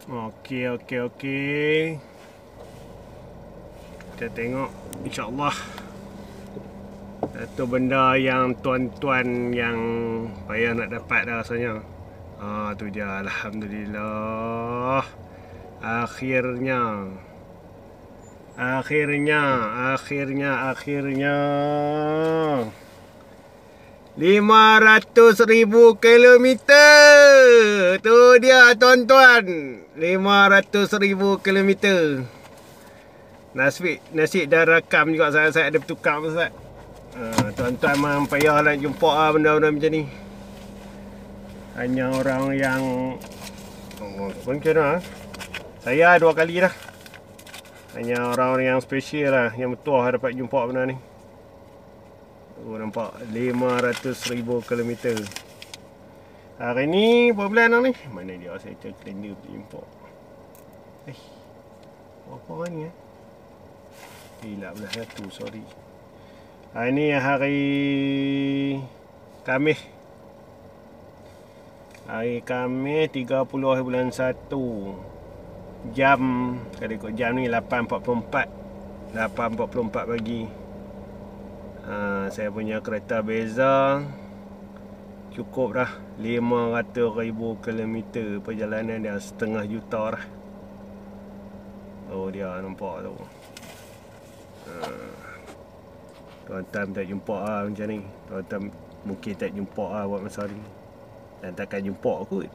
Okey. Kita tengok, insya-Allah. Satu benda yang tuan-tuan yang payah nak dapat dah rasanya. Tu dia, alhamdulillah. Akhirnya 500,000 kilometer. Tu dia tuan-tuan, 500,000 kilometer. Nasib dah rakam juga, saya ada bertukar Ustaz. Tuan-tuan memang payah nak jumpa benda-benda macam ni. Hanya orang yang macam mana? Saya 2 kali dah. Hanya orang-orang yang special lah, yang betul dapat jumpa benda ni. Nampak 500,000 kilometer. Hari ni berapa bulan ni? Mana dia, saya cek kalender jumpa. Berapa hari ni? Hilap belah satu, sorry. Hari ni hari Khamis. Hari Khamis 30 bulan 1. Jam, kalau ikut jam ni 8.44 pagi. Saya punya kereta beza cukup dah 500,000 kilometer. Perjalanan dia 1,5 juta dah. Dia nampak tu. Tuan-tuan tak jumpa macam ni. Tuan-tuan mungkin tak jumpa buat masa ni. Dan takkan jumpa kot.